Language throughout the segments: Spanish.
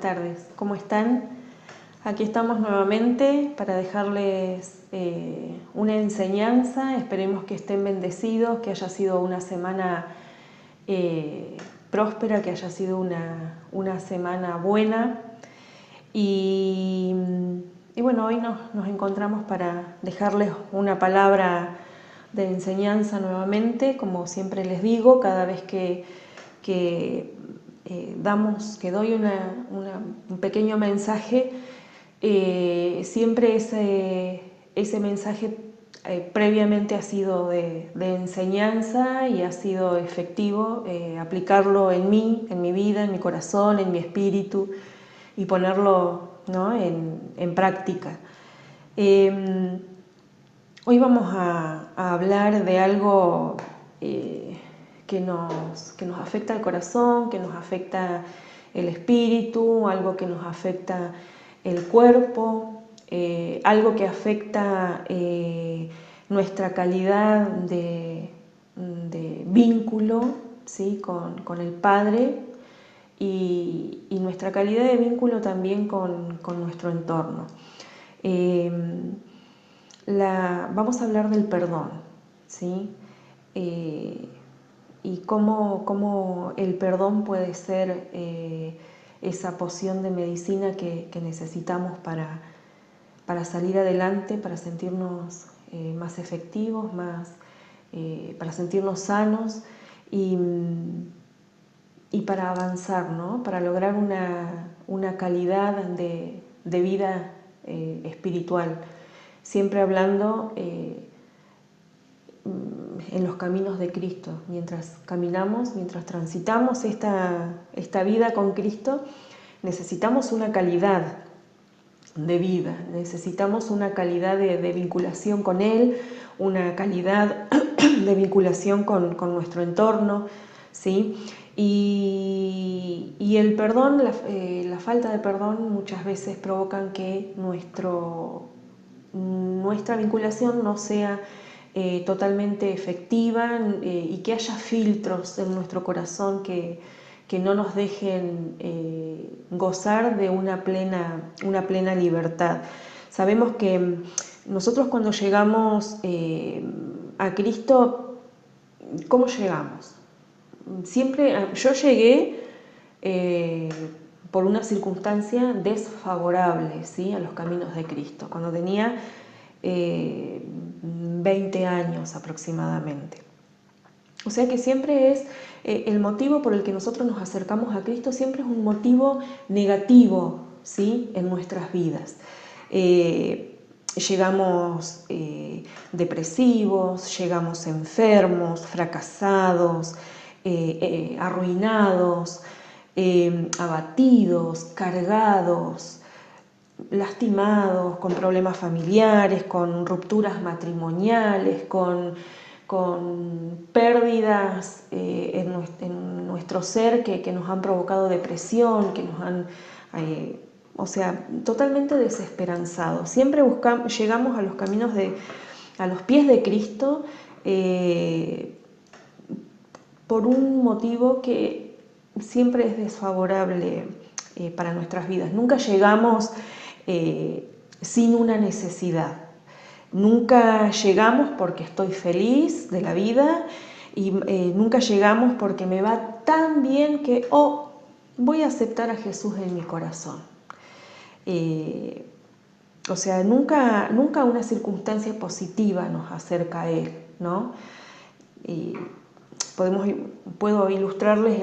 tardes. ¿Cómo están? Aquí estamos nuevamente para dejarles una enseñanza. Esperemos que estén bendecidos, que haya sido una semana próspera, que haya sido una semana buena. Y bueno, hoy nos encontramos para dejarles una palabra de enseñanza nuevamente. Como siempre les digo, cada vez que doy un pequeño mensaje, siempre ese mensaje previamente ha sido de enseñanza y ha sido efectivo aplicarlo en mí, en mi vida, en mi corazón, en mi espíritu y ponerlo, ¿no?, en práctica. Hoy vamos a hablar de algo que nos afecta al corazón, que nos afecta el espíritu, algo que nos afecta el cuerpo, algo que afecta nuestra calidad de vínculo, ¿sí?, con el Padre y nuestra calidad de vínculo también con nuestro entorno. Vamos a hablar del perdón, ¿sí? Y cómo el perdón puede ser esa poción de medicina que necesitamos para salir adelante, para sentirnos más efectivos, para sentirnos sanos y para avanzar, ¿no?, para lograr una calidad de vida espiritual. Siempre hablando en los caminos de Cristo. Mientras caminamos, mientras transitamos esta vida con Cristo, necesitamos una calidad de vida, necesitamos una calidad de vinculación con Él, una calidad de vinculación con nuestro entorno, ¿sí? Y el perdón, la falta de perdón muchas veces provocan que nuestra vinculación no sea totalmente efectiva y que haya filtros en nuestro corazón que no nos dejen gozar de una plena libertad. Sabemos que nosotros cuando llegamos a Cristo, ¿cómo llegamos? Yo llegué por una circunstancia desfavorable, ¿sí?, a los caminos de Cristo, cuando tenía 20 años aproximadamente. O sea que siempre es el motivo por el que nosotros nos acercamos a Cristo, siempre es un motivo negativo, ¿sí?, en nuestras vidas. Llegamos depresivos, llegamos enfermos, fracasados, arruinados, abatidos, cargados, lastimados, con problemas familiares, con rupturas matrimoniales, con pérdidas en nuestro ser que nos han provocado depresión, que nos han, totalmente desesperanzados. Siempre llegamos a los caminos a los pies de Cristo por un motivo que siempre es desfavorable para nuestras vidas. Nunca llegamos sin una necesidad. Nunca llegamos porque estoy feliz de la vida y nunca llegamos porque me va tan bien que voy a aceptar a Jesús en mi corazón. Nunca una circunstancia positiva nos acerca a Él, ¿no? Puedo ilustrarles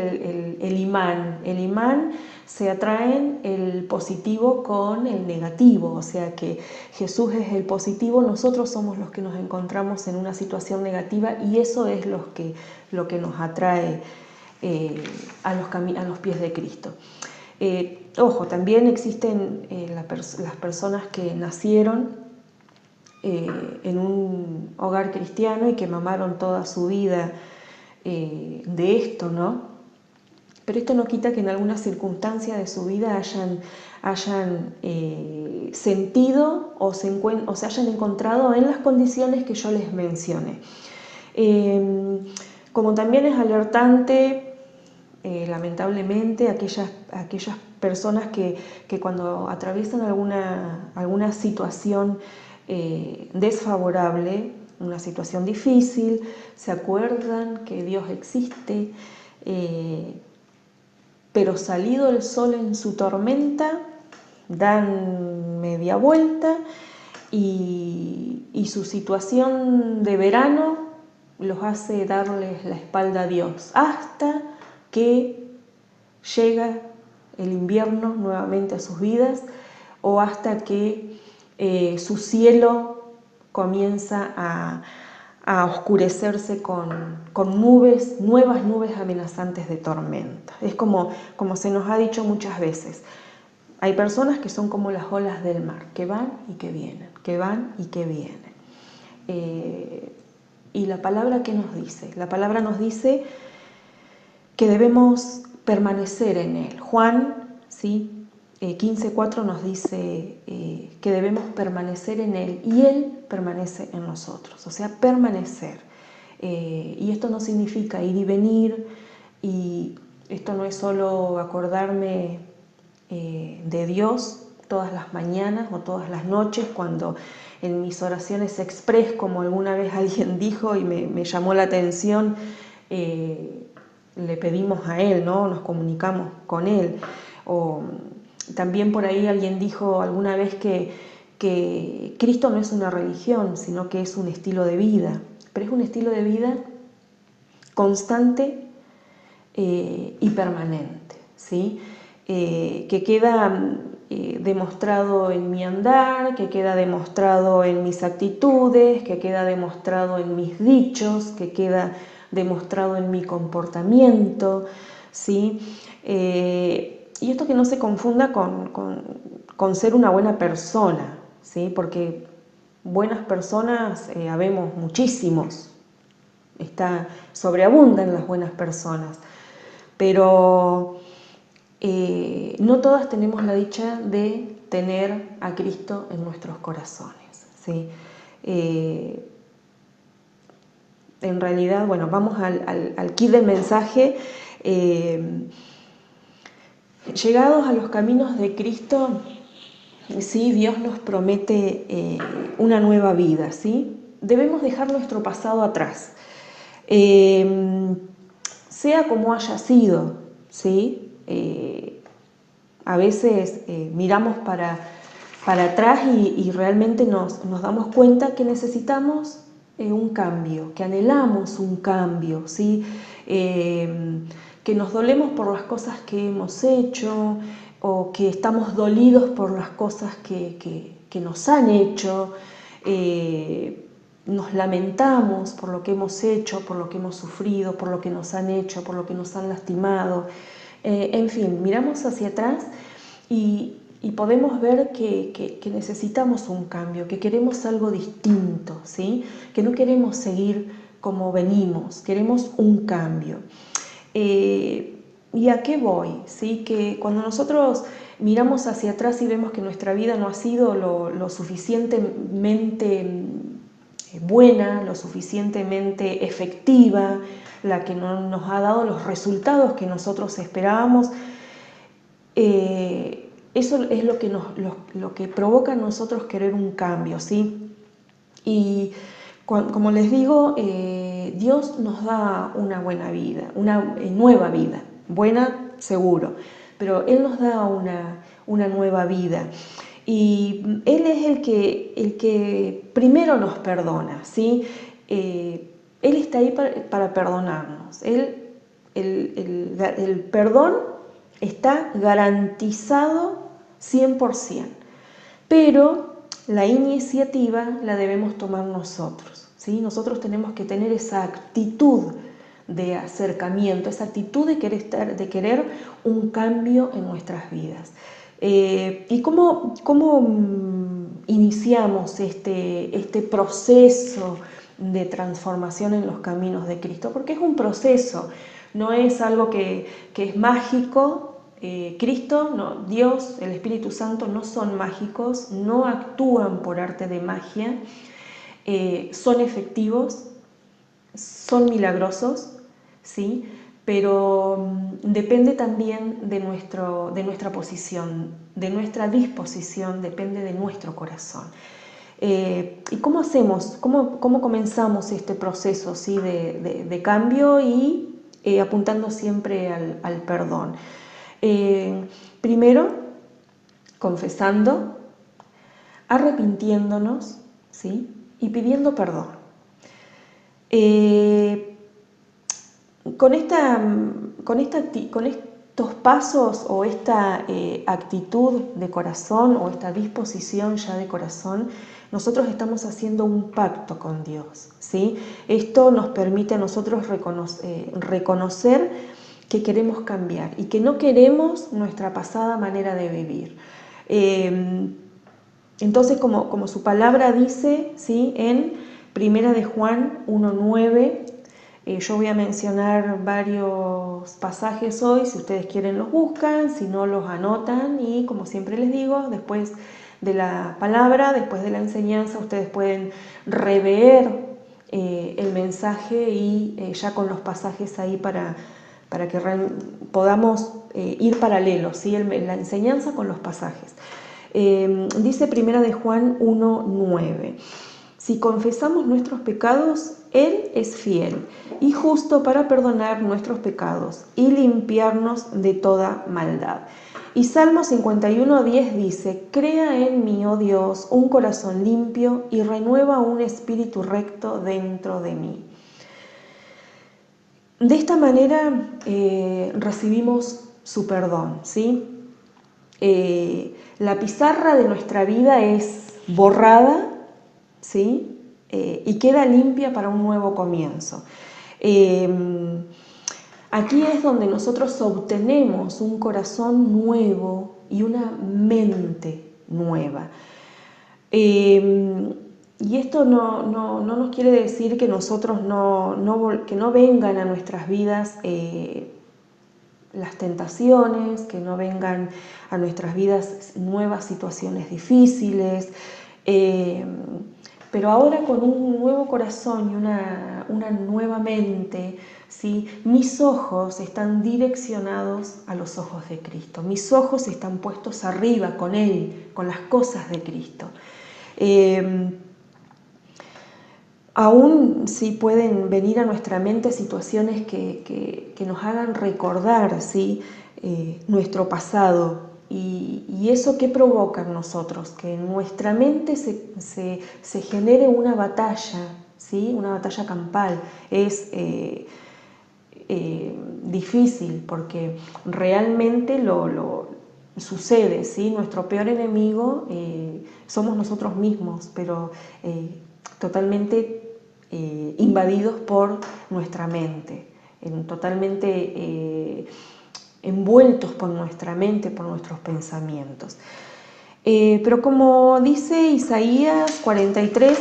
el imán. El imán se atraen el positivo con el negativo, o sea que Jesús es el positivo, nosotros somos los que nos encontramos en una situación negativa y eso es lo que nos atrae a los pies de Cristo. Ojo, también existen las personas que nacieron en un hogar cristiano y que mamaron toda su vida de esto, ¿no? Pero esto no quita que en alguna circunstancia de su vida hayan sentido o se hayan encontrado en las condiciones que yo les mencioné. Como también es alertante lamentablemente aquellas personas que cuando atraviesan alguna situación desfavorable, una situación difícil, se acuerdan que Dios existe, pero salido el sol en su tormenta, dan media vuelta y su situación de verano los hace darles la espalda a Dios hasta que llega el invierno nuevamente a sus vidas o hasta que su cielo comienza a oscurecerse con nuevas nubes amenazantes de tormenta. Es como se nos ha dicho muchas veces. Hay personas que son como las olas del mar, que van y que vienen, que van y que vienen. Y la palabra, ¿qué nos dice? La palabra nos dice que debemos permanecer en Él. Juan, ¿sí? 15:4 nos dice que debemos permanecer en Él y Él permanece en nosotros, o sea, permanecer. Y esto no significa ir y venir, y esto no es solo acordarme de Dios todas las mañanas o todas las noches, cuando en mis oraciones express, como alguna vez alguien dijo y me llamó la atención, le pedimos a Él, ¿no? Nos comunicamos con Él. O también por ahí alguien dijo alguna vez que Cristo no es una religión, sino que es un estilo de vida, pero es un estilo de vida constante y permanente, ¿sí? Que queda demostrado en mi andar, que queda demostrado en mis actitudes, que queda demostrado en mis dichos, que queda demostrado en mi comportamiento, ¿sí? Y esto que no se confunda con ser una buena persona, ¿sí? Porque buenas personas habemos muchísimos, sobreabundan las buenas personas, pero no todas tenemos la dicha de tener a Cristo en nuestros corazones, ¿sí? En realidad, bueno, vamos al kit del mensaje. Llegados a los caminos de Cristo, sí, Dios nos promete una nueva vida, ¿sí? Debemos dejar nuestro pasado atrás, sea como haya sido, ¿sí? A veces miramos para atrás y realmente nos damos cuenta que necesitamos un cambio, que anhelamos un cambio, ¿sí? Que nos dolemos por las cosas que hemos hecho o que estamos dolidos por las cosas que nos han hecho, nos lamentamos por lo que hemos hecho, por lo que hemos sufrido, por lo que nos han hecho, por lo que nos han lastimado. En fin, miramos hacia atrás y podemos ver que necesitamos un cambio, que queremos algo distinto, ¿sí? Que no queremos seguir como venimos, queremos un cambio. ¿Y a qué voy? ¿Sí? Que cuando nosotros miramos hacia atrás y vemos que nuestra vida no ha sido lo suficientemente buena, lo suficientemente efectiva, la que no nos ha dado los resultados que nosotros esperábamos, eso es lo que provoca en nosotros querer un cambio, ¿sí? Y como les digo, Dios nos da una buena vida, una nueva vida, buena seguro, pero Él nos da una nueva vida. Y Él es el que primero nos perdona, ¿sí? Él está ahí para perdonarnos. El perdón está garantizado 100%, pero la iniciativa la debemos tomar nosotros, ¿sí? Nosotros tenemos que tener esa actitud de acercamiento, esa actitud de querer un cambio en nuestras vidas. ¿Y cómo iniciamos este proceso de transformación en los caminos de Cristo? Porque es un proceso, no es algo que es mágico. Cristo, no, Dios, el Espíritu Santo no son mágicos, no actúan por arte de magia, son efectivos, son milagrosos, ¿sí? pero depende también de nuestra posición, de nuestra disposición, depende de nuestro corazón. ¿Y cómo hacemos, cómo comenzamos este proceso, ¿sí? de cambio y apuntando siempre al perdón? Primero, confesando, arrepintiéndonos, ¿sí? Y pidiendo perdón. Con estos pasos o esta actitud de corazón o esta disposición ya de corazón, nosotros estamos haciendo un pacto con Dios, ¿sí? Esto nos permite a nosotros reconocer que queremos cambiar y que no queremos nuestra pasada manera de vivir. Entonces, como su palabra dice, ¿sí? En Primera de Juan 1:9, yo voy a mencionar varios pasajes hoy, si ustedes quieren los buscan, si no los anotan y como siempre les digo, después de la palabra, después de la enseñanza, ustedes pueden rever el mensaje y ya con los pasajes ahí para que podamos ir paralelos, ¿sí? La enseñanza con los pasajes. Dice Primera de Juan 1:9. Si confesamos nuestros pecados, Él es fiel y justo para perdonar nuestros pecados y limpiarnos de toda maldad. Y Salmo 51:10 dice: Crea en mí, oh Dios, un corazón limpio y renueva un espíritu recto dentro de mí. De esta manera recibimos su perdón, ¿sí? La pizarra de nuestra vida es borrada, ¿sí? Y queda limpia para un nuevo comienzo. Aquí es donde nosotros obtenemos un corazón nuevo y una mente nueva. Y esto no nos quiere decir que nosotros que no vengan a nuestras vidas las tentaciones, que no vengan a nuestras vidas nuevas situaciones difíciles, pero ahora con un nuevo corazón y una nueva mente, ¿sí? Mis ojos están direccionados a los ojos de Cristo, mis ojos están puestos arriba con Él, con las cosas de Cristo. Aún sí pueden venir a nuestra mente situaciones que nos hagan recordar, ¿sí? Nuestro pasado. ¿Y eso qué provoca en nosotros? Que en nuestra mente se genere una batalla, ¿sí? Una batalla campal. Es difícil porque realmente lo sucede, ¿sí? Nuestro peor enemigo somos nosotros mismos, pero totalmente invadidos por nuestra mente, totalmente envueltos por nuestra mente, por nuestros pensamientos. Pero como dice Isaías 43,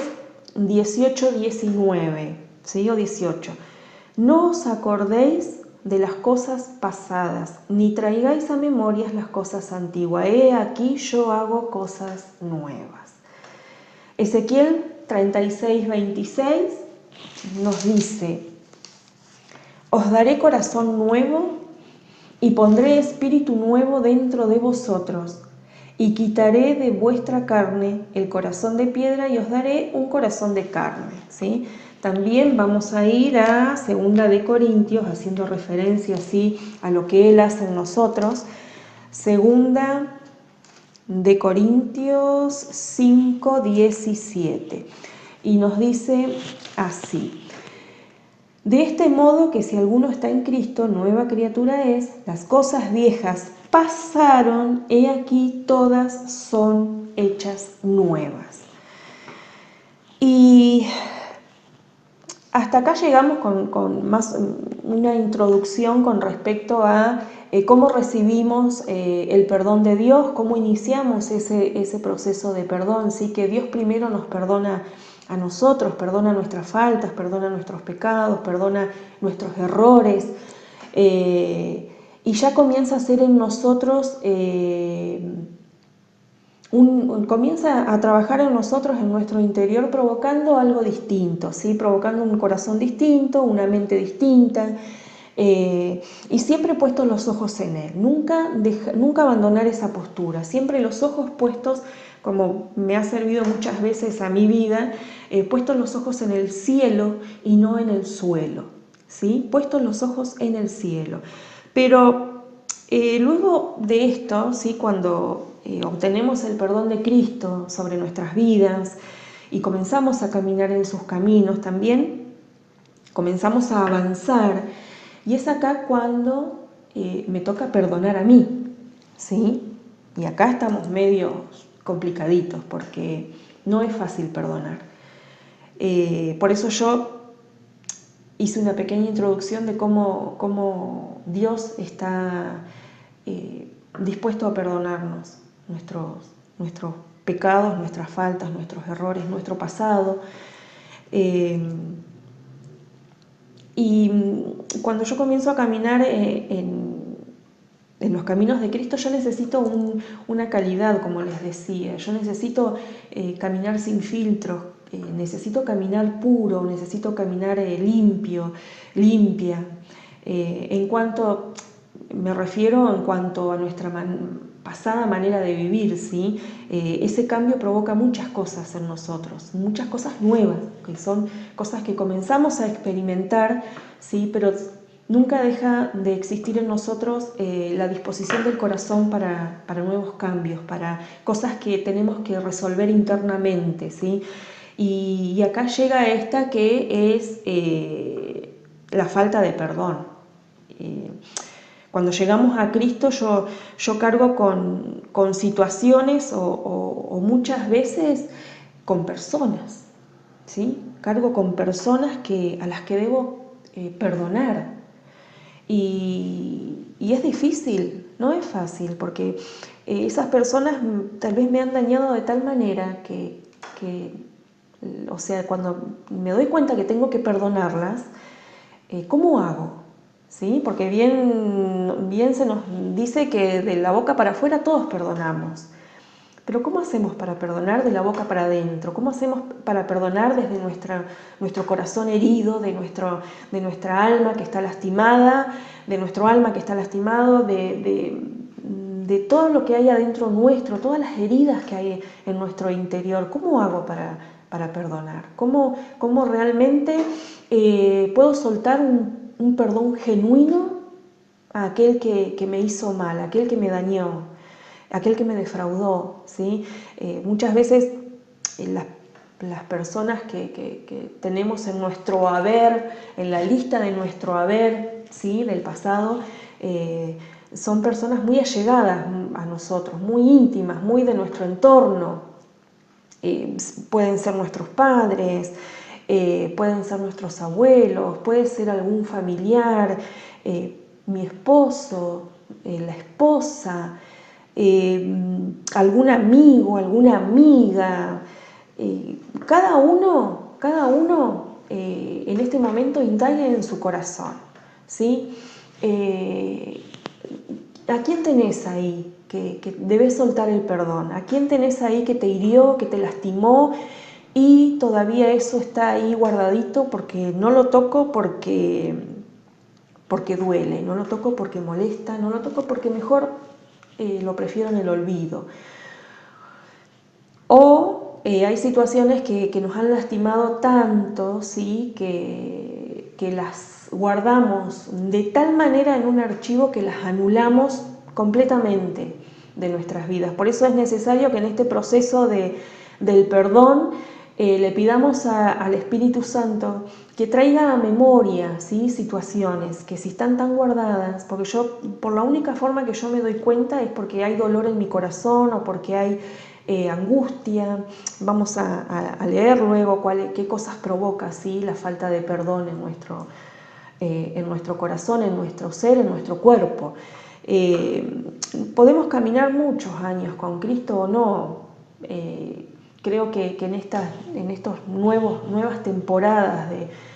18, 19, ¿sí? O 18, no os acordéis de las cosas pasadas, ni traigáis a memorias las cosas antiguas. He aquí yo hago cosas nuevas. Ezequiel 36, 26 nos dice: os daré corazón nuevo y pondré espíritu nuevo dentro de vosotros y quitaré de vuestra carne el corazón de piedra y os daré un corazón de carne, ¿sí? También vamos a ir a 2 de Corintios, haciendo referencia así a lo que Él hace en nosotros. 2 de Corintios 5, 17. Y nos dice así: de este modo que si alguno está en Cristo, nueva criatura es, las cosas viejas pasaron, he aquí todas son hechas nuevas. Y hasta acá llegamos con más una introducción con respecto a cómo recibimos el perdón de Dios, cómo iniciamos ese proceso de perdón, ¿sí? Que Dios primero nos perdona a nosotros, perdona nuestras faltas, perdona nuestros pecados, perdona nuestros errores, y ya comienza a ser en nosotros, comienza a trabajar en nosotros, en nuestro interior, provocando algo distinto, ¿sí? Provocando un corazón distinto, una mente distinta, Y siempre puestos los ojos en Él, nunca abandonar esa postura, siempre los ojos puestos, como me ha servido muchas veces a mi vida, puestos los ojos en el cielo y no en el suelo, ¿sí? Puestos los ojos en el cielo. Pero luego de esto, ¿sí? Cuando obtenemos el perdón de Cristo sobre nuestras vidas y comenzamos a caminar en sus caminos también, comenzamos a avanzar, y es acá cuando me toca perdonar a mí, ¿sí? Y acá estamos medio complicaditos porque no es fácil perdonar. Por eso yo hice una pequeña introducción de cómo Dios está dispuesto a perdonarnos nuestros pecados, nuestras faltas, nuestros errores, nuestro pasado. Y cuando yo comienzo a caminar en los caminos de Cristo, yo necesito una calidad, como les decía. Yo necesito caminar sin filtros, necesito caminar puro, necesito caminar limpio, limpia. Me refiero en cuanto a nuestra pasada manera de vivir, ¿sí? Ese cambio provoca muchas cosas en nosotros, muchas cosas nuevas, que son cosas que comenzamos a experimentar, ¿sí? Pero nunca deja de existir en nosotros la disposición del corazón para nuevos cambios, para cosas que tenemos que resolver internamente, ¿sí? Y acá llega esta que es la falta de perdón. Cuando llegamos a Cristo yo cargo con situaciones o muchas veces con personas, ¿sí? Cargo con personas a las que debo perdonar. Y es difícil, no es fácil, porque esas personas tal vez me han dañado de tal manera o sea, cuando me doy cuenta que tengo que perdonarlas, ¿cómo hago? ¿Sí? Porque bien se nos dice que de la boca para afuera todos perdonamos. Pero ¿cómo hacemos para perdonar de la boca para adentro? ¿Cómo hacemos para perdonar desde nuestro corazón herido, de nuestra alma que está lastimada, de nuestro alma que está lastimado, de todo lo que hay adentro nuestro, todas las heridas que hay en nuestro interior? ¿Cómo hago para perdonar? ¿Cómo realmente puedo soltar un perdón genuino a aquel que me hizo mal, a aquel que me dañó, aquel que me defraudó, ¿sí? Muchas veces las personas que tenemos en nuestro haber, en la lista de nuestro haber, ¿sí? Del pasado, son personas muy allegadas a nosotros, muy íntimas, muy de nuestro entorno. Pueden ser nuestros padres, pueden ser nuestros abuelos, puede ser algún familiar, mi esposo, la esposa, algún amigo, alguna amiga. Cada uno en este momento indague en su corazón, ¿sí? ¿A quién tenés ahí que debes soltar el perdón? ¿A quién tenés ahí que te hirió, que te lastimó y todavía eso está ahí guardadito porque no lo toco porque duele, no lo toco porque molesta, no lo toco porque mejor lo prefiero en el olvido? O hay situaciones que nos han lastimado tanto, ¿sí? que las guardamos de tal manera en un archivo que las anulamos completamente de nuestras vidas. Por eso es necesario que en este proceso del perdón le pidamos al Espíritu Santo que traiga a memoria, ¿sí? Situaciones que si están tan guardadas, porque por la única forma que yo me doy cuenta es porque hay dolor en mi corazón o porque hay angustia. Vamos a leer luego qué cosas provoca, ¿sí? La falta de perdón en nuestro corazón, en nuestro ser, en nuestro cuerpo. Podemos caminar muchos años con Cristo o no. Creo que en estas nuevas temporadas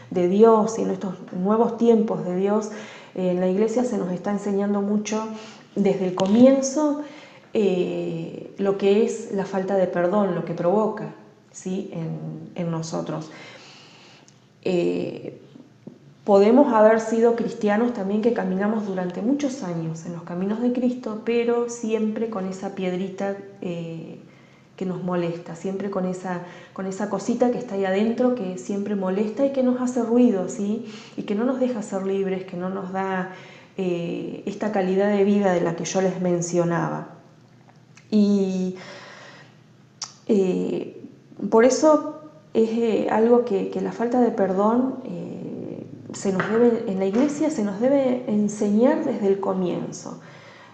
de Dios y en estos nuevos tiempos de Dios, en la iglesia se nos está enseñando mucho desde el comienzo lo que es la falta de perdón, lo que provoca, ¿sí? en nosotros. podemos haber sido cristianos también que caminamos durante muchos años en los caminos de Cristo, pero siempre con esa piedrita que nos molesta, siempre con esa cosita que está ahí adentro que siempre molesta y que nos hace ruido, ¿sí? Y que no nos deja ser libres, que no nos da esta calidad de vida de la que yo les mencionaba. Y por eso es algo que la falta de perdón se nos debe, en la iglesia se nos debe enseñar desde el comienzo.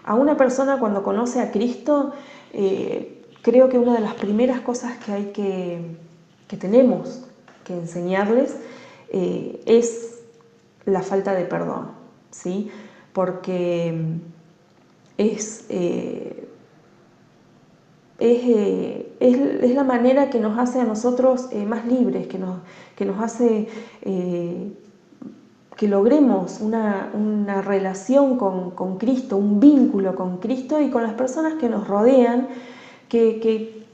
A una persona cuando conoce a Cristo, creo que una de las primeras cosas que tenemos que enseñarles es la falta de perdón, ¿sí? Porque es la manera que nos hace a nosotros más libres, que nos hace que logremos una relación con Cristo, un vínculo con Cristo y con las personas que nos rodean, que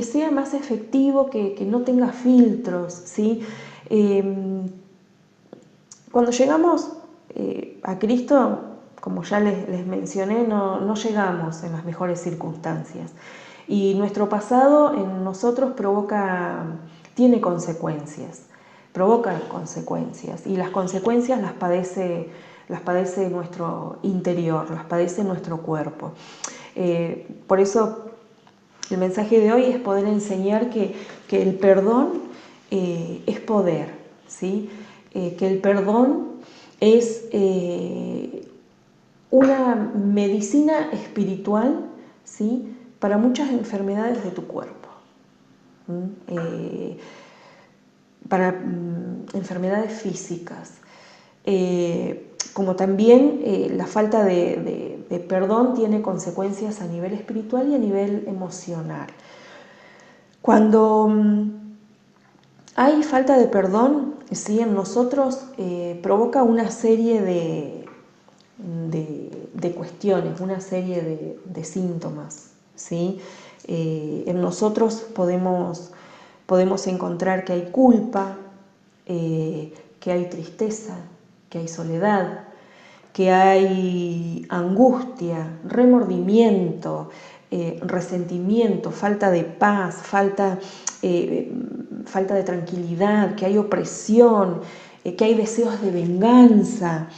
sea más efectivo, que no tenga filtros, ¿sí? Cuando llegamos a Cristo, como ya les mencioné, no llegamos en las mejores circunstancias. Y nuestro pasado en nosotros tiene consecuencias, provoca consecuencias. Y las consecuencias las padece nuestro interior, las padece nuestro cuerpo. Por eso el mensaje de hoy es poder enseñar que el perdón es poder, ¿sí? Que el perdón es una medicina espiritual, ¿sí? Para muchas enfermedades de tu cuerpo, para enfermedades físicas, como también la falta de perdón tiene consecuencias a nivel espiritual y a nivel emocional. Cuando hay falta de perdón, ¿sí? En nosotros provoca una serie de cuestiones, una serie de síntomas, ¿sí? En nosotros podemos encontrar que hay culpa, que hay tristeza, que hay soledad, que hay angustia, remordimiento, resentimiento, falta de paz, falta de tranquilidad, que hay opresión, que hay deseos de venganza,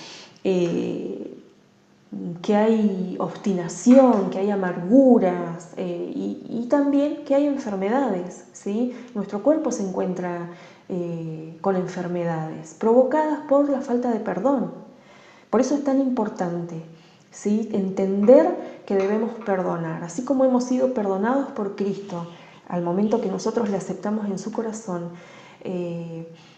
que hay obstinación, que hay amarguras y también que hay enfermedades, ¿sí? Nuestro cuerpo se encuentra con enfermedades provocadas por la falta de perdón. Por eso es tan importante, ¿sí? Entender que debemos perdonar, así como hemos sido perdonados por Cristo al momento que nosotros le aceptamos en su corazón,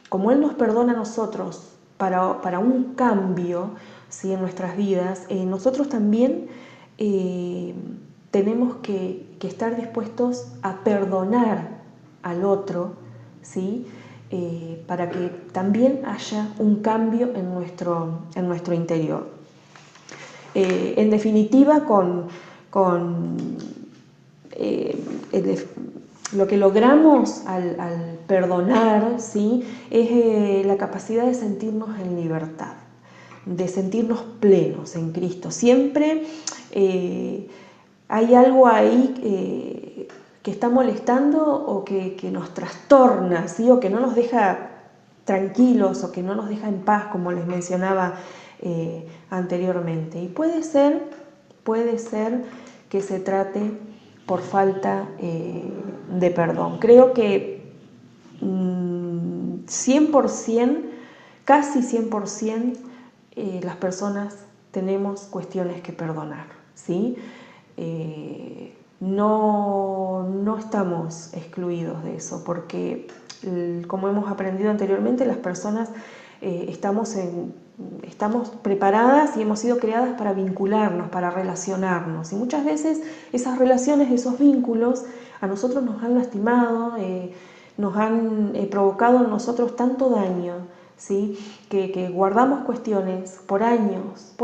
como Él nos perdona a nosotros para un cambio, ¿sí? En nuestras vidas, nosotros también tenemos que estar dispuestos a perdonar al otro, ¿sí? Para que también haya un cambio en nuestro interior. En definitiva, lo que logramos al perdonar, ¿sí? Es la capacidad de sentirnos en libertad, de sentirnos plenos en Cristo. Siempre hay algo ahí que está molestando o que nos trastorna, ¿sí? O que no nos deja tranquilos o que no nos deja en paz, como les mencionaba anteriormente. Y puede ser que se trate por falta de perdón. Creo que 100%, casi 100%, las personas tenemos cuestiones que perdonar, ¿sí? No estamos excluidos de eso, porque como hemos aprendido anteriormente, las personas estamos preparadas y hemos sido creadas para vincularnos, para relacionarnos. Y muchas veces esas relaciones, esos vínculos, a nosotros nos han lastimado, nos han provocado en nosotros tanto daño, ¿sí? Que guardamos cuestiones por años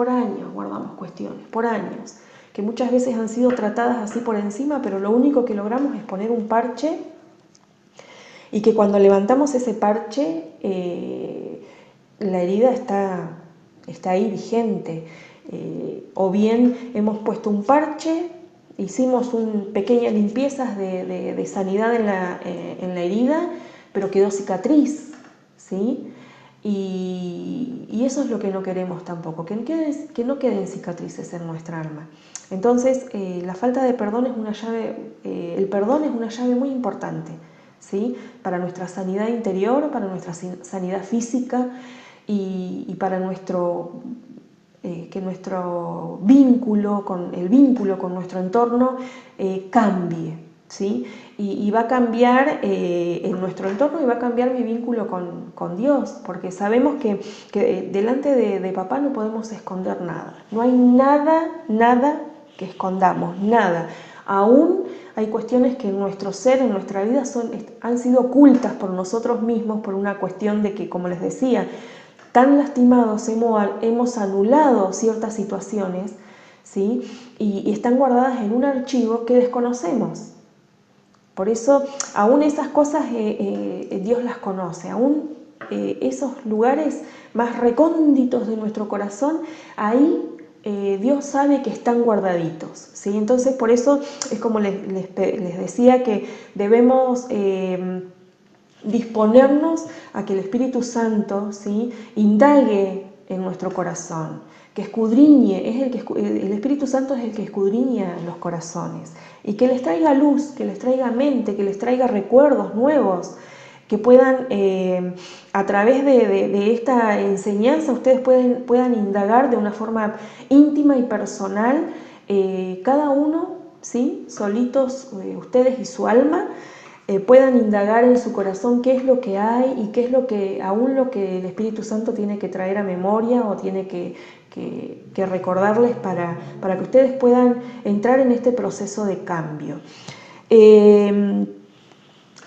guardamos cuestiones, por años, que muchas veces han sido tratadas así por encima, pero lo único que logramos es poner un parche y que cuando levantamos ese parche la herida está ahí vigente. O bien hemos puesto un parche, hicimos pequeñas limpiezas de sanidad en la herida, pero quedó cicatriz, ¿sí? Y eso es lo que no queremos tampoco, que no queden cicatrices en nuestra alma. Entonces, la falta de perdón es una llave, el perdón es una llave muy importante, ¿sí? Para nuestra sanidad interior, para nuestra sanidad física y para que nuestro vínculo con nuestro entorno cambie, ¿sí? Y va a cambiar en nuestro entorno y va a cambiar mi vínculo con Dios, porque sabemos que delante de papá no podemos esconder nada. No hay nada que escondamos, nada. Aún hay cuestiones que en nuestro ser, en nuestra vida, han sido ocultas por nosotros mismos por una cuestión de que, como les decía, tan lastimados hemos anulado ciertas situaciones, ¿sí? Y están guardadas en un archivo que desconocemos. Por eso, aún esas cosas Dios las conoce, aún esos lugares más recónditos de nuestro corazón, ahí Dios sabe que están guardaditos, ¿sí? Entonces, por eso es como les decía que debemos disponernos a que el Espíritu Santo, ¿sí?, indague en nuestro corazón, que escudriñe, el Espíritu Santo es el que escudriña los corazones y que les traiga luz, que les traiga mente, que les traiga recuerdos nuevos, que puedan, a través de esta enseñanza, ustedes puedan indagar de una forma íntima y personal, cada uno, ¿sí?, solitos, ustedes y su alma, puedan indagar en su corazón qué es lo que hay y qué es lo que el Espíritu Santo tiene que traer a memoria o tiene que recordarles para que ustedes puedan entrar en este proceso de cambio.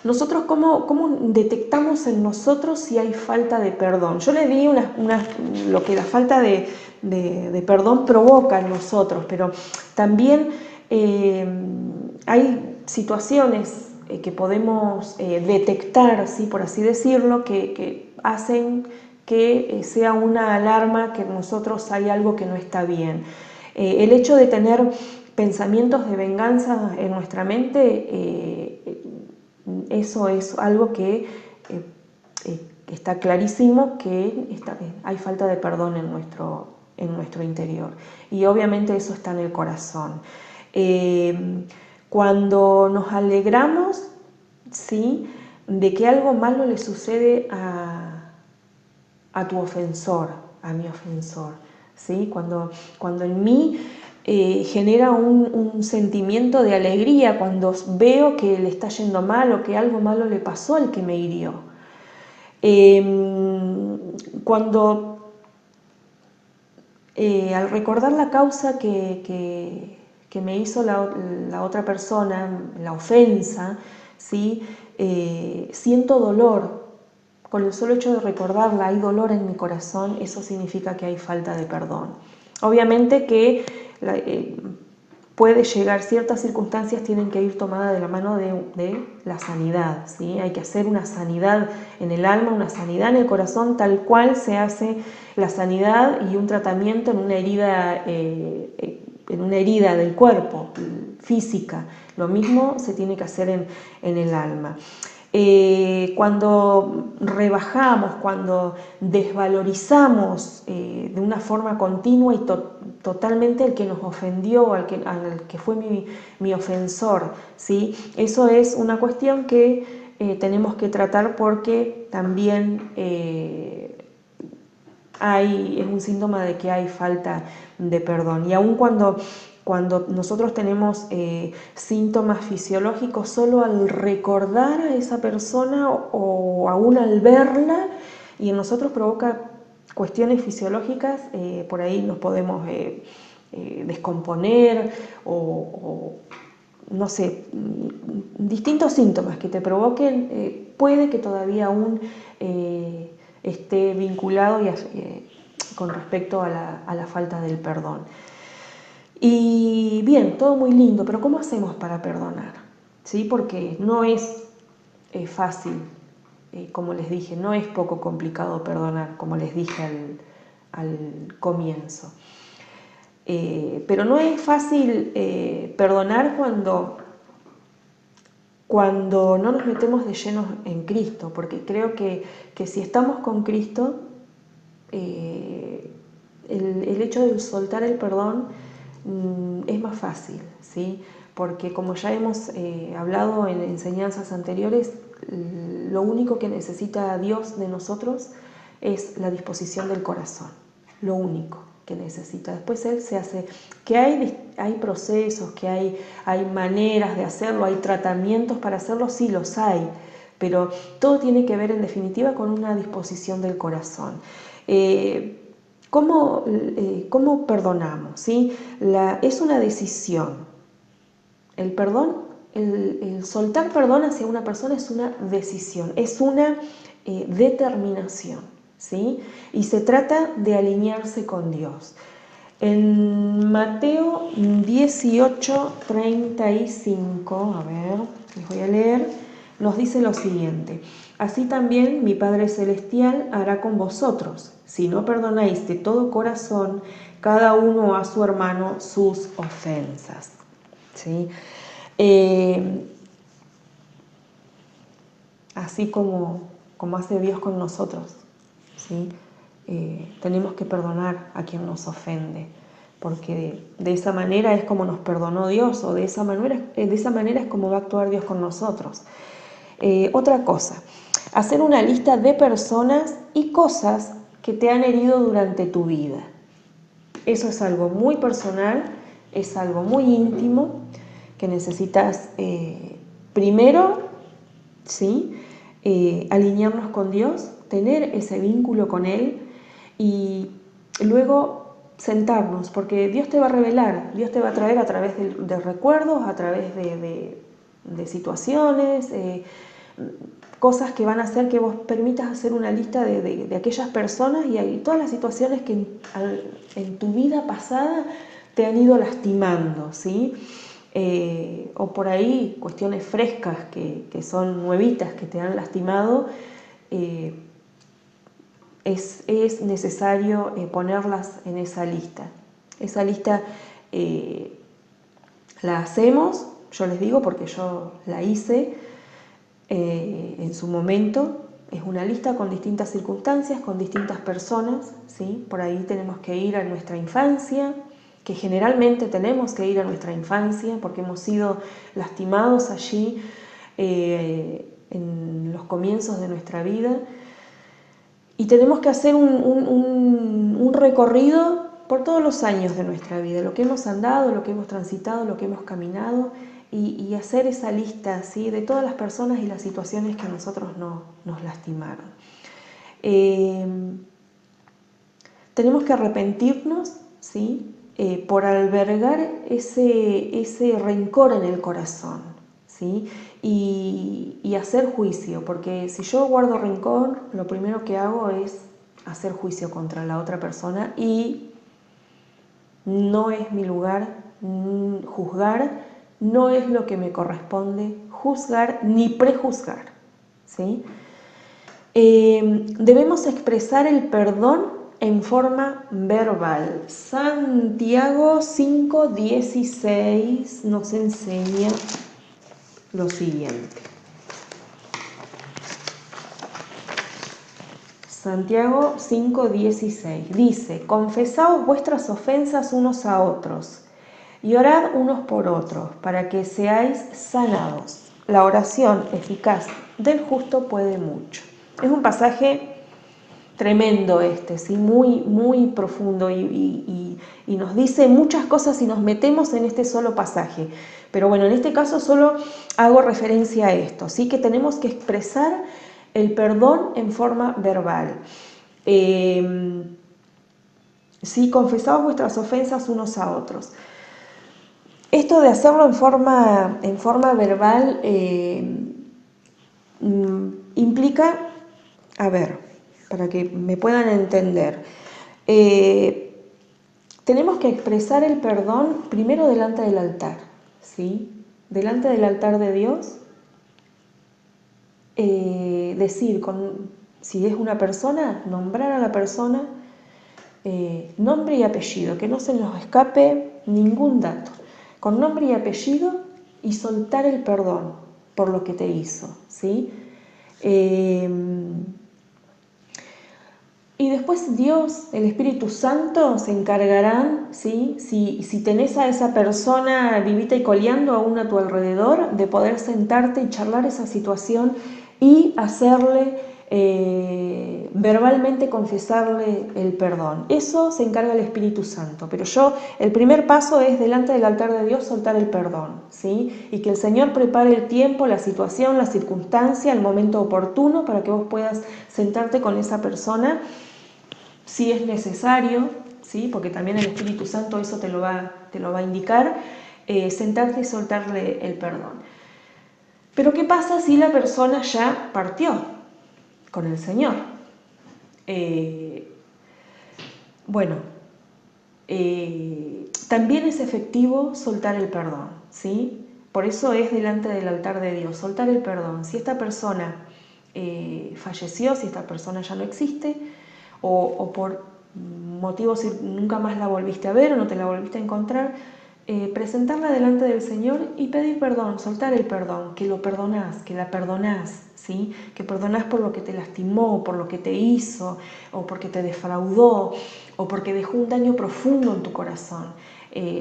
Nosotros, ¿cómo detectamos en nosotros si hay falta de perdón? Yo les di lo que la falta de perdón provoca en nosotros, pero también hay situaciones que podemos detectar, ¿sí?, por así decirlo, que hacen que sea una alarma que en nosotros hay algo que no está bien. El hecho de tener pensamientos de venganza en nuestra mente, eso es algo que está clarísimo que hay falta de perdón en nuestro interior. Y obviamente eso está en el corazón. Cuando nos alegramos, ¿sí?, de que algo malo le sucede a tu ofensor, a mi ofensor, ¿sí? Cuando en mí genera un sentimiento de alegría cuando veo que le está yendo mal o que algo malo le pasó al que me hirió. Cuando al recordar la causa que me hizo la otra persona, la ofensa, ¿sí?, siento dolor. Con el solo hecho de recordarla hay dolor en mi corazón, eso significa que hay falta de perdón. Obviamente que puede llegar, ciertas circunstancias tienen que ir tomadas de la mano de la sanidad, ¿sí? Hay que hacer una sanidad en el alma, una sanidad en el corazón, tal cual se hace la sanidad y un tratamiento en una herida del cuerpo, física. Lo mismo se tiene que hacer en el alma. Cuando rebajamos, cuando desvalorizamos de una forma continua y totalmente al que nos ofendió, al que fue mi ofensor, ¿sí? Eso es una cuestión que tenemos que tratar porque también es un síntoma de que hay falta de perdón. Y aun cuando nosotros tenemos síntomas fisiológicos, solo al recordar a esa persona o aún al verla, y en nosotros provoca cuestiones fisiológicas, por ahí nos podemos descomponer o no sé, distintos síntomas que te provoquen, puede que todavía aún esté vinculado con respecto a la falta del perdón. Y bien, todo muy lindo, pero ¿cómo hacemos para perdonar? ¿Sí? Porque no es fácil como les dije, no es poco complicado perdonar, como les dije al comienzo. Pero no es fácil perdonar cuando no nos metemos de lleno en Cristo, porque creo que si estamos con Cristo, el hecho de soltar el perdón es más fácil, ¿sí? Porque como ya hemos hablado en enseñanzas anteriores, lo único que necesita Dios de nosotros es la disposición del corazón, lo único que necesita. Después Él se hace, que hay procesos, que hay maneras de hacerlo, hay tratamientos para hacerlo, sí los hay, pero todo tiene que ver en definitiva con una disposición del corazón. ¿Cómo perdonamos? ¿Sí? Es una decisión. El perdón, el soltar perdón hacia una persona es una decisión, es una determinación, ¿sí? Y se trata de alinearse con Dios. En Mateo 18:35, a ver, les voy a leer, nos dice lo siguiente: así también mi Padre Celestial hará con vosotros, si no perdonáis de todo corazón cada uno a su hermano sus ofensas. ¿Sí? Así como hace Dios con nosotros, ¿sí? Tenemos que perdonar a quien nos ofende, porque de esa manera es como nos perdonó Dios, o de esa manera es como va a actuar Dios con nosotros. Otra cosa, hacer una lista de personas y cosas que te han herido durante tu vida. Eso es algo muy personal, es algo muy íntimo, que necesitas primero, ¿sí? Alinearnos con Dios, tener ese vínculo con Él y luego sentarnos, porque Dios te va a revelar, Dios te va a traer a través de recuerdos, a través de situaciones, cosas que van a hacer que vos permitas hacer una lista de aquellas personas y todas las situaciones que en tu vida pasada te han ido lastimando, ¿sí? O por ahí cuestiones frescas que son nuevitas, que te han lastimado, es necesario ponerlas en esa lista. Esa lista la hacemos, yo les digo porque yo la hice en su momento. Es una lista con distintas circunstancias, con distintas personas, ¿sí? Por ahí tenemos que ir a nuestra infancia, que generalmente tenemos que ir a nuestra infancia porque hemos sido lastimados allí en los comienzos de nuestra vida, y tenemos que hacer un recorrido por todos los años de nuestra vida, lo que hemos andado, lo que hemos transitado, lo que hemos caminado, y hacer esa lista, ¿sí? De todas las personas y las situaciones que a nosotros nos lastimaron. Tenemos que arrepentirnos, ¿sí? Por albergar ese rencor en el corazón, ¿sí? Y hacer juicio, porque si yo guardo rencor, lo primero que hago es hacer juicio contra la otra persona, y no es mi lugar juzgar, no es lo que me corresponde juzgar ni prejuzgar, ¿sí? Debemos expresar el perdón en forma verbal. Santiago 5:16 nos enseña lo siguiente. Santiago 5:16 dice: confesaos vuestras ofensas unos a otros y orad unos por otros para que seáis sanados. La oración eficaz del justo puede mucho. Es un pasaje tremendo ¿sí? Muy, muy profundo y nos dice muchas cosas y nos metemos en este solo pasaje. Pero bueno, en este caso solo hago referencia a esto, ¿sí? Que tenemos que expresar el perdón en forma verbal. Sí, confesaos vuestras ofensas unos a otros. Esto de hacerlo en forma verbal implica, a ver, para que me puedan entender, tenemos que expresar el perdón primero delante del altar, ¿sí? Delante del altar de Dios, decir, si es una persona, nombrar a la persona, nombre y apellido, que no se nos escape ningún dato, con nombre y apellido, y soltar el perdón por lo que te hizo, ¿sí? Y después Dios, el Espíritu Santo, se encargarán, ¿sí? Si tenés a esa persona vivita y coleando aún a tu alrededor, de poder sentarte y charlar esa situación y hacerle, verbalmente confesarle el perdón. Eso se encarga el Espíritu Santo. Pero el primer paso es delante del altar de Dios soltar el perdón, ¿sí? Y que el Señor prepare el tiempo, la situación, la circunstancia, el momento oportuno para que vos puedas sentarte con esa persona, si es necesario, ¿sí? Porque también el Espíritu Santo eso te lo va a indicar, sentarte y soltarle el perdón. Pero ¿qué pasa si la persona ya partió con el Señor? También es efectivo soltar el perdón, ¿sí? Por eso es delante del altar de Dios, soltar el perdón. Si esta persona falleció, si esta persona ya no existe, o por motivos nunca más la volviste a ver o no te la volviste a encontrar, presentarla delante del Señor y pedir perdón, soltar el perdón, que lo perdonás, que la perdonás, ¿sí? Que perdonás por lo que te lastimó, por lo que te hizo, o porque te defraudó, o porque dejó un daño profundo en tu corazón.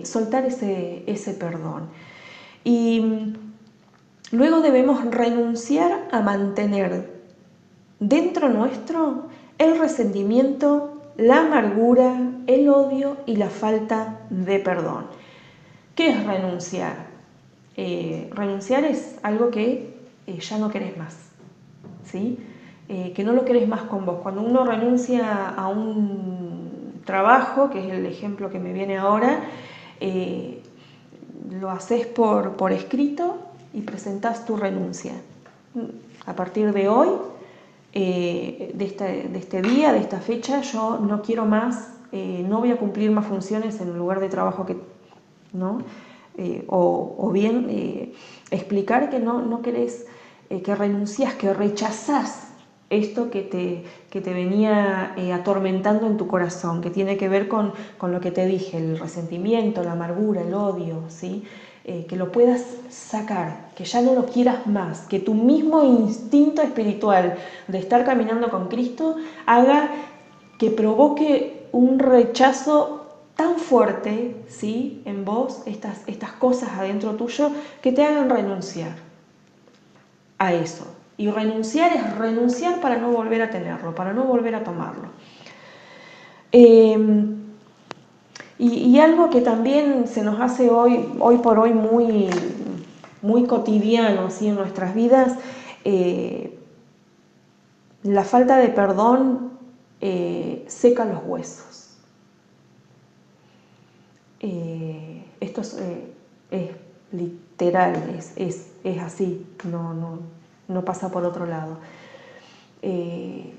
Soltar ese perdón. Y luego debemos renunciar a mantener dentro nuestro el resentimiento, la amargura, el odio y la falta de perdón. ¿Qué es renunciar? Renunciar es algo que ya no querés más, ¿sí? Que no lo querés más con vos. Cuando uno renuncia a un trabajo, que es el ejemplo que me viene ahora, lo haces por escrito y presentás tu renuncia. A partir de hoy, de este día, de esta fecha, yo no quiero más, no voy a cumplir más funciones en el lugar de trabajo ¿no? O bien explicar que no querés, que renunciás, que rechazás esto que te venía atormentando en tu corazón, que tiene que ver con lo que te dije, el resentimiento, la amargura, el odio, ¿sí? Que lo puedas sacar, que ya no lo quieras más, que tu mismo instinto espiritual de estar caminando con Cristo haga que provoque un rechazo tan fuerte, ¿sí? En vos, estas cosas adentro tuyo, que te hagan renunciar a eso. Y renunciar es renunciar para no volver a tenerlo, para no volver a tomarlo. Y algo que también se nos hace hoy por hoy muy cotidiano, ¿sí? En nuestras vidas, la falta de perdón seca los huesos. Esto es literal, es así, no pasa por otro lado.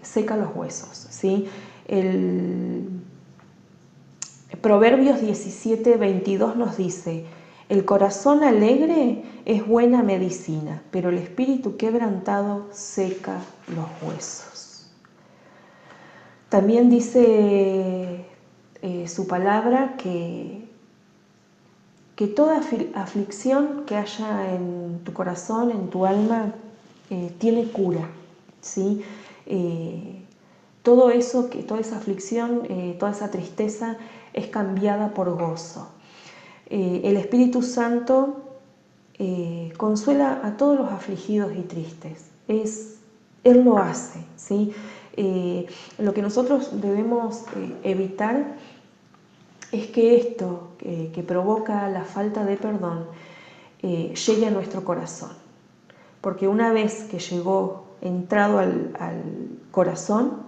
Seca los huesos, ¿sí? Proverbios 17:22 nos dice: el corazón alegre es buena medicina, pero el espíritu quebrantado seca los huesos. También dice su palabra que toda aflicción que haya en tu corazón, en tu alma, tiene cura, ¿sí? Todo eso, toda esa aflicción, toda esa tristeza es cambiada por gozo. El Espíritu Santo consuela a todos los afligidos y tristes. Él lo hace, ¿sí? Lo que nosotros debemos evitar es que esto que provoca la falta de perdón llegue a nuestro corazón. Porque una vez que entrado al corazón,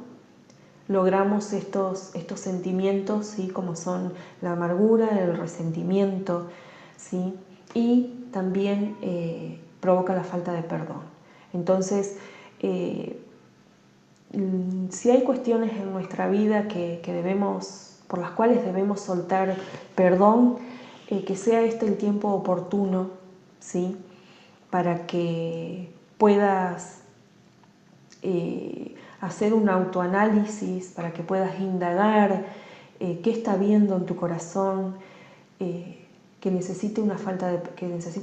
logramos estos sentimientos, ¿sí? Como son la amargura, el resentimiento, ¿sí? Y también provoca la falta de perdón. Entonces, si hay cuestiones en nuestra vida por las cuales debemos soltar perdón, que sea este el tiempo oportuno, ¿sí? Para que puedas hacer un autoanálisis para que puedas indagar qué está viendo en tu corazón, que necesite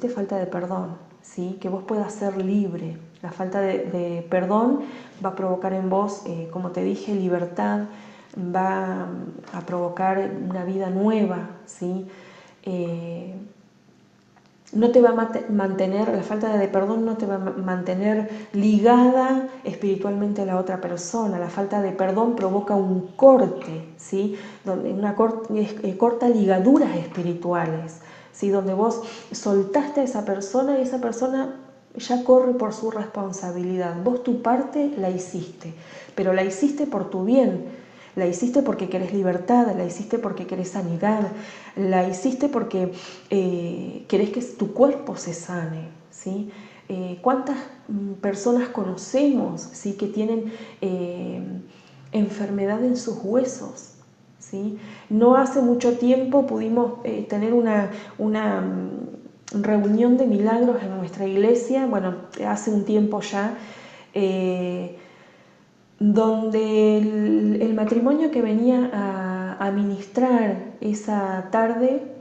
falta de perdón, ¿sí? Que vos puedas ser libre. La falta de perdón va a provocar en vos, como te dije, libertad, va a provocar una vida nueva, ¿sí? No te va a mantener, la falta de perdón no te va a mantener ligada espiritualmente a la otra persona. La falta de perdón provoca un corte, ¿sí? Corta ligaduras espirituales, ¿sí? Donde vos soltaste a esa persona y esa persona ya corre por su responsabilidad. Vos tu parte la hiciste, pero la hiciste por tu bien. La hiciste porque querés libertad, la hiciste porque querés sanidad, la hiciste porque querés que tu cuerpo se sane, ¿sí? ¿Cuántas personas conocemos, ¿sí? Que tienen enfermedad en sus huesos? ¿Sí? No hace mucho tiempo pudimos tener una reunión de milagros en nuestra iglesia, bueno, hace un tiempo ya, donde el matrimonio que venía a ministrar esa tarde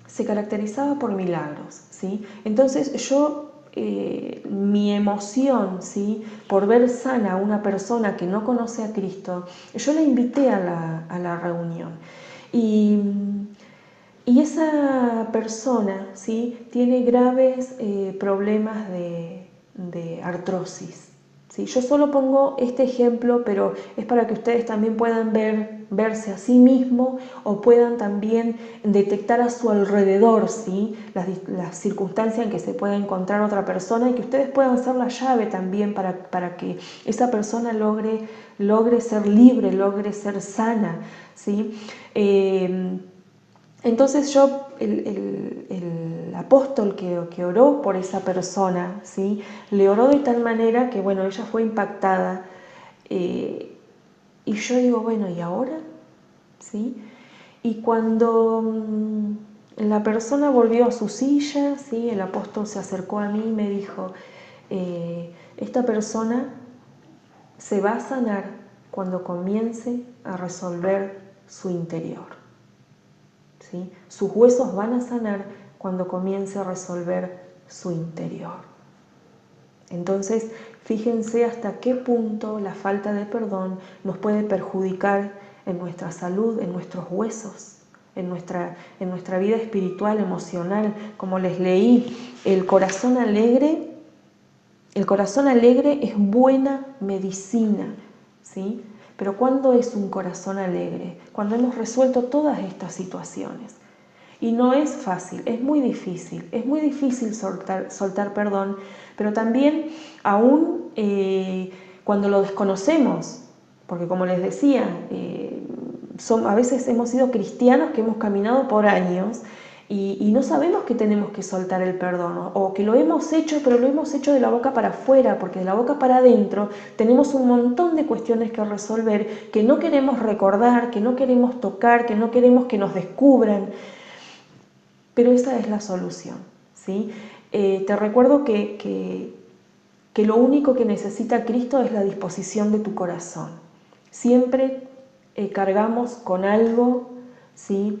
se caracterizaba por milagros, ¿sí? Entonces yo, mi emoción, ¿sí? Por ver sana a una persona que no conoce a Cristo, yo la invité a la reunión. Y esa persona, ¿sí? Tiene graves problemas de artrosis. ¿Sí? Yo solo pongo este ejemplo, pero es para que ustedes también puedan verse a sí mismos o puedan también detectar a su alrededor, ¿sí? las circunstancias en que se puede encontrar otra persona y que ustedes puedan ser la llave también para que esa persona logre ser libre, logre ser sana, ¿sí? Entonces yo, el apóstol que oró por esa persona, ¿sí? Le oró de tal manera que, bueno, ella fue impactada. Y yo digo, bueno, ¿y ahora? ¿Sí? Y cuando la persona volvió a su silla, ¿sí? El apóstol se acercó a mí y me dijo, esta persona se va a sanar cuando comience a resolver su interior. ¿Sí? Sus huesos van a sanar cuando comience a resolver su interior. Entonces, fíjense hasta qué punto la falta de perdón nos puede perjudicar en nuestra salud, en nuestros huesos, en nuestra vida espiritual, emocional. Como les leí, el corazón alegre es buena medicina, ¿sí? Pero ¿cuándo es un corazón alegre? Cuando hemos resuelto todas estas situaciones. Y no es fácil, es muy difícil soltar perdón, pero también aún cuando lo desconocemos, porque como les decía, a veces hemos sido cristianos que hemos caminado por años y no sabemos que tenemos que soltar el perdón o que lo hemos hecho, pero lo hemos hecho de la boca para afuera, porque de la boca para adentro tenemos un montón de cuestiones que resolver, que no queremos recordar, que no queremos tocar, que no queremos que nos descubran. Pero esa es la solución, ¿sí? Te recuerdo que lo único que necesita Cristo es la disposición de tu corazón. Siempre cargamos con algo, ¿sí?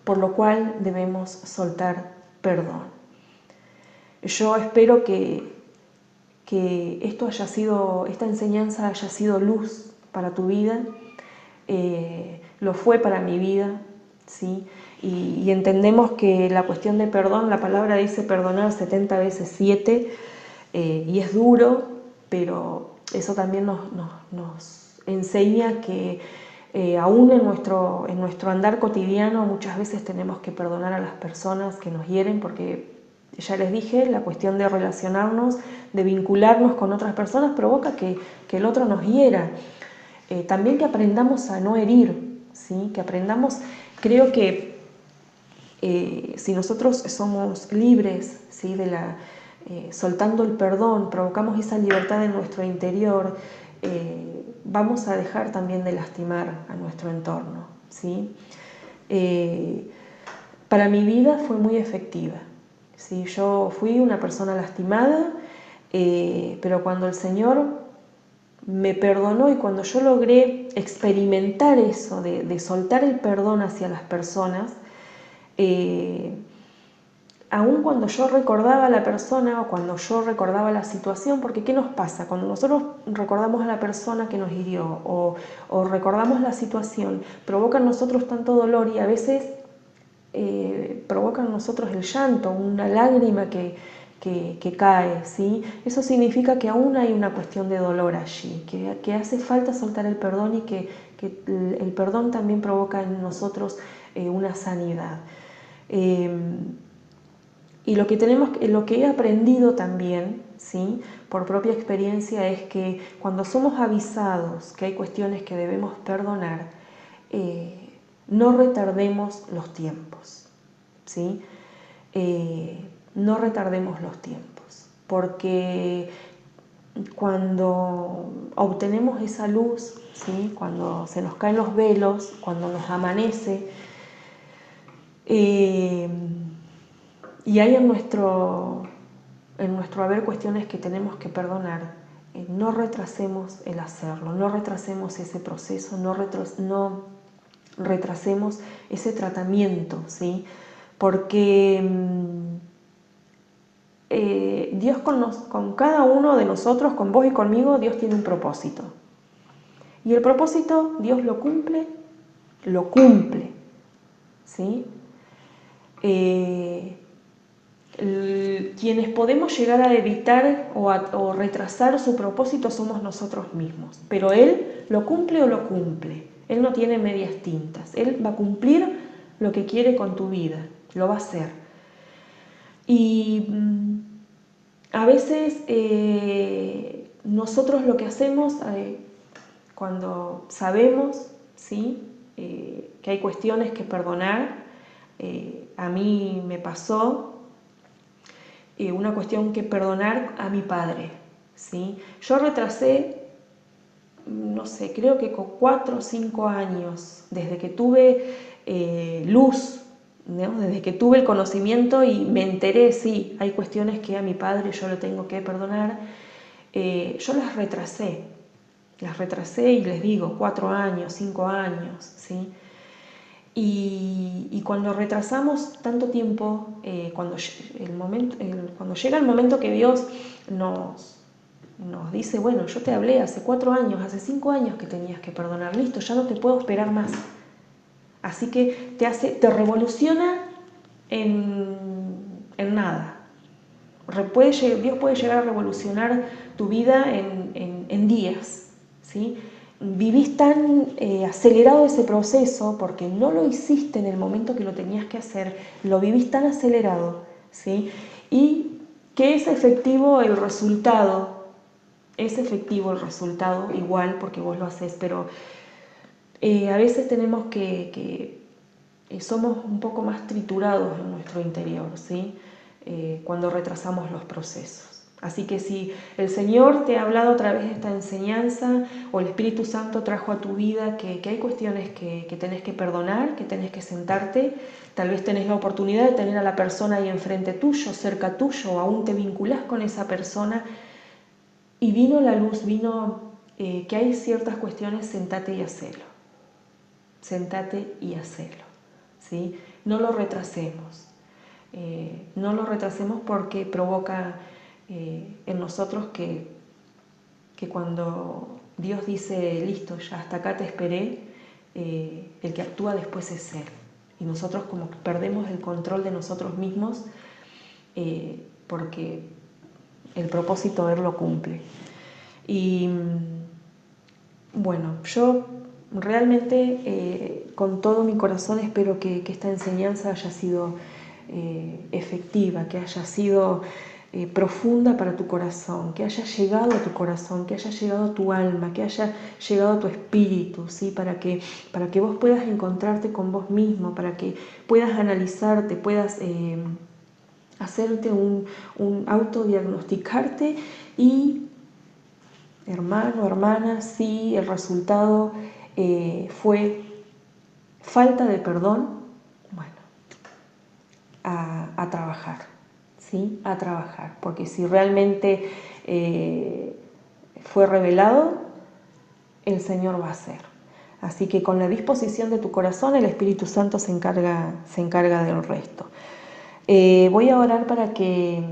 Por lo cual debemos soltar perdón. Yo espero que esta enseñanza haya sido luz para tu vida, lo fue para mi vida, ¿sí? Y entendemos que la cuestión de perdón, la palabra dice perdonar 70 veces 7, y es duro, pero eso también nos enseña que aún en nuestro andar cotidiano muchas veces tenemos que perdonar a las personas que nos hieren, porque ya les dije, la cuestión de relacionarnos, de vincularnos con otras personas provoca que el otro nos hiera. También que aprendamos a no herir, ¿sí? Que aprendamos, creo que si nosotros somos libres, ¿sí? Soltando el perdón, provocamos esa libertad en nuestro interior, vamos a dejar también de lastimar a nuestro entorno, ¿sí? Para mi vida fue muy efectiva, ¿sí? Yo fui una persona lastimada, Pero cuando el Señor me perdonó y cuando yo logré experimentar eso de soltar el perdón hacia las personas, aun cuando yo recordaba a la persona o cuando yo recordaba la situación, porque ¿qué nos pasa? Cuando nosotros recordamos a la persona que nos hirió o recordamos la situación, provoca en nosotros tanto dolor y a veces provoca en nosotros el llanto, una lágrima que cae, ¿sí? Eso significa que aún hay una cuestión de dolor allí, que hace falta soltar el perdón y que el perdón también provoca en nosotros una sanidad. Y lo que he aprendido también, ¿sí?, por propia experiencia, es que cuando somos avisados que hay cuestiones que debemos perdonar, no retardemos los tiempos, ¿sí? No retardemos los tiempos, porque cuando obtenemos esa luz, ¿sí?, cuando se nos caen los velos, cuando nos amanece, y hay en nuestro haber cuestiones que tenemos que perdonar, no retrasemos el hacerlo, no retrasemos ese proceso, no retrasemos ese tratamiento, ¿sí? Porque Dios con cada uno de nosotros, con vos y conmigo, Dios tiene un propósito. Y el propósito Dios lo cumple, ¿sí? Quienes podemos llegar a evitar o retrasar su propósito somos nosotros mismos, pero Él lo cumple o lo cumple. Él no tiene medias tintas, Él va a cumplir lo que quiere con tu vida, lo va a hacer. Y a veces nosotros lo que hacemos cuando sabemos, ¿sí?, que hay cuestiones que perdonar, a mí me pasó una cuestión que perdonar a mi padre, ¿sí? Yo retrasé, no sé, creo que con 4 o 5 años, desde que tuve luz, ¿no?, desde que tuve el conocimiento y me enteré, sí, hay cuestiones que a mi padre yo lo tengo que perdonar, yo las retrasé y les digo, 4 años, 5 años, ¿sí? Y cuando retrasamos tanto tiempo, cuando llega el momento que Dios nos dice, bueno, yo te hablé hace 4 años, hace 5 años que tenías que perdonar, listo, ya no te puedo esperar más. Así que te revoluciona en nada. Dios puede llegar a revolucionar tu vida en días, ¿sí? Vivís tan acelerado ese proceso porque no lo hiciste en el momento que lo tenías que hacer, lo vivís tan acelerado, ¿sí? Y que es efectivo el resultado igual porque vos lo haces, pero a veces tenemos somos un poco más triturados en nuestro interior, ¿sí?, cuando retrasamos los procesos. Así que si el Señor te ha hablado a través de esta enseñanza o el Espíritu Santo trajo a tu vida que hay cuestiones que tenés que perdonar, que tenés que sentarte, tal vez tenés la oportunidad de tener a la persona ahí enfrente tuyo, cerca tuyo, o aún te vinculás con esa persona y vino la luz, que hay ciertas cuestiones, sentate y hacelo. Sentate y hacelo, ¿sí? No lo retrasemos. No lo retrasemos porque provoca en nosotros que cuando Dios dice, listo, ya hasta acá te esperé, el que actúa después es Él. Y nosotros como perdemos el control de nosotros mismos porque el propósito Él lo cumple. Y bueno, yo realmente con todo mi corazón espero que esta enseñanza haya sido efectiva, que haya sido profunda para tu corazón, que haya llegado a tu corazón, que haya llegado a tu alma, que haya llegado a tu espíritu, ¿sí? Para que vos puedas encontrarte con vos mismo, para que puedas analizarte, puedas hacerte un autodiagnosticarte y, hermano, hermana, si el resultado fue falta de perdón, bueno, a trabajar, ¿sí?, a trabajar, porque si realmente fue revelado, el Señor va a hacer. Así que con la disposición de tu corazón, el Espíritu Santo se encarga del resto. Voy a orar para que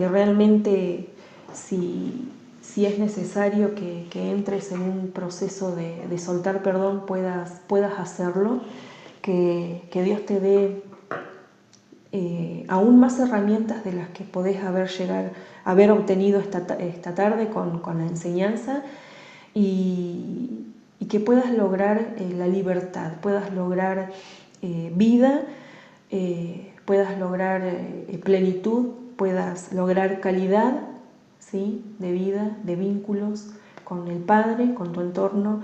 realmente, si es necesario que entres en un proceso de soltar perdón, puedas hacerlo, que Dios te dé aún más herramientas de las que podés haber obtenido esta tarde con la enseñanza, y que puedas lograr la libertad, puedas lograr vida, puedas lograr plenitud, puedas lograr calidad, ¿sí?, de vida, de vínculos con el Padre, con tu entorno.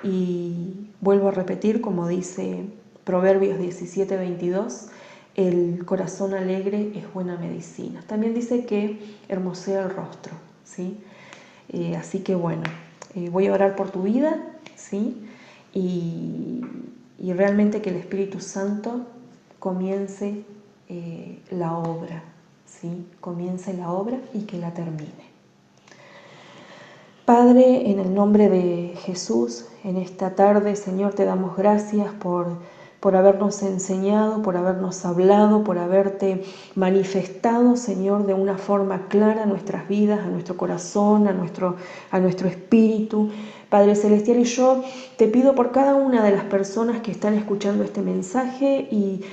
Y vuelvo a repetir, como dice Proverbios 17:22, el corazón alegre es buena medicina. También dice que hermosea el rostro, ¿sí? Así que bueno, voy a orar por tu vida, ¿sí? Y realmente que el Espíritu Santo comience la obra, ¿sí? Comience la obra y que la termine. Padre, en el nombre de Jesús, en esta tarde, Señor, te damos gracias por habernos enseñado, por habernos hablado, por haberte manifestado, Señor, de una forma clara a nuestras vidas, a nuestro corazón, a nuestro espíritu. Padre Celestial, y yo te pido por cada una de las personas que están escuchando este mensaje y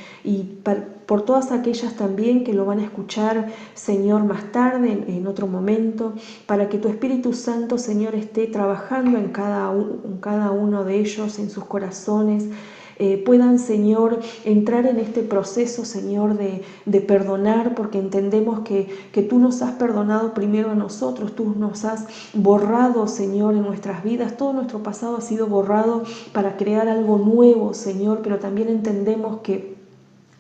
por todas aquellas también que lo van a escuchar, Señor, más tarde, en otro momento, para que tu Espíritu Santo, Señor, esté trabajando en cada uno de ellos, en sus corazones, puedan, Señor, entrar en este proceso, Señor, de perdonar, porque entendemos que tú nos has perdonado primero a nosotros, tú nos has borrado, Señor, en nuestras vidas, todo nuestro pasado ha sido borrado para crear algo nuevo, Señor, pero también entendemos que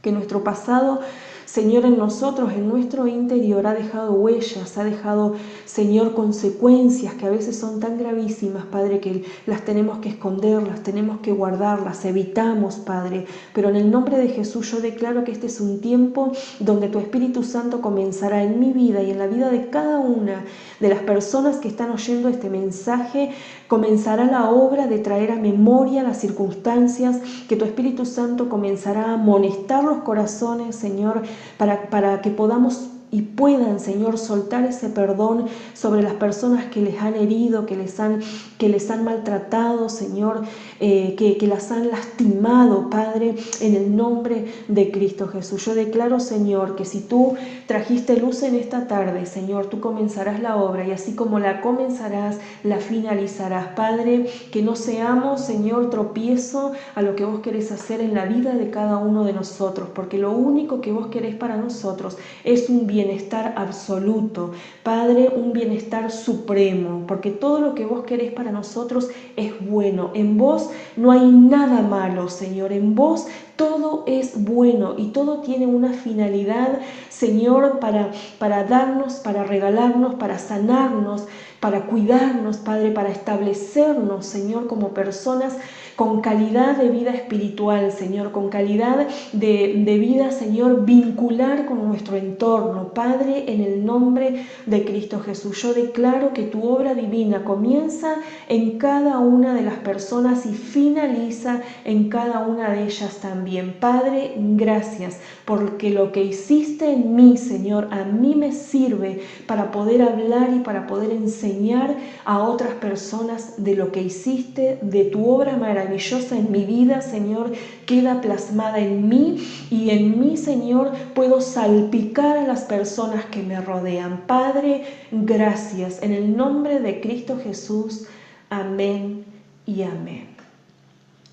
nuestro pasado, Señor, en nosotros, en nuestro interior, ha dejado huellas, ha dejado, Señor, consecuencias que a veces son tan gravísimas, Padre, que las tenemos que esconder, las tenemos que guardar, las evitamos, Padre. Pero en el nombre de Jesús yo declaro que este es un tiempo donde tu Espíritu Santo comenzará en mi vida y en la vida de cada una de las personas que están oyendo este mensaje, comenzará la obra de traer a memoria las circunstancias, que tu Espíritu Santo comenzará a amonestar los corazones, Señor, para que podamos y puedan, Señor, soltar ese perdón sobre las personas que les han herido, que les han maltratado, Señor, que las han lastimado, Padre, en el nombre de Cristo Jesús. Yo declaro, Señor, que si tú trajiste luz en esta tarde, Señor, tú comenzarás la obra y así como la comenzarás, la finalizarás. Padre, que no seamos, Señor, tropiezo a lo que vos querés hacer en la vida de cada uno de nosotros, porque lo único que vos querés para nosotros es un bienestar absoluto, Padre, un bienestar supremo, porque todo lo que vos querés para nosotros es bueno. En vos no hay nada malo, Señor, en vos todo es bueno y todo tiene una finalidad, Señor, para darnos, para regalarnos, para sanarnos, para cuidarnos, Padre, para establecernos, Señor, como personas con calidad de vida espiritual, Señor, con calidad de vida, Señor, vincular con nuestro entorno. Padre, en el nombre de Cristo Jesús, yo declaro que tu obra divina comienza en cada una de las personas y finaliza en cada una de ellas también. Padre, gracias, porque lo que hiciste en mí, Señor, a mí me sirve para poder hablar y para poder enseñar a otras personas de lo que hiciste, de tu obra maravillosa en mi vida, Señor, queda plasmada en mí y en mí, Señor, puedo salpicar a las personas que me rodean. Padre, gracias. En el nombre de Cristo Jesús. Amén y amén.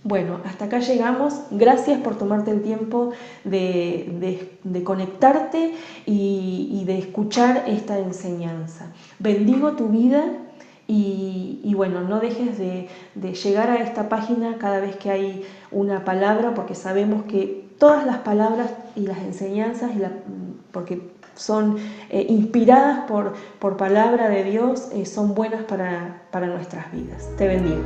Bueno, hasta acá llegamos. Gracias por tomarte el tiempo de conectarte y de escuchar esta enseñanza. Bendigo tu vida y bueno, no dejes de llegar a esta página cada vez que hay una palabra, porque sabemos que todas las palabras y las enseñanzas, porque son inspiradas por palabra de Dios, son buenas para nuestras vidas. Te bendigo.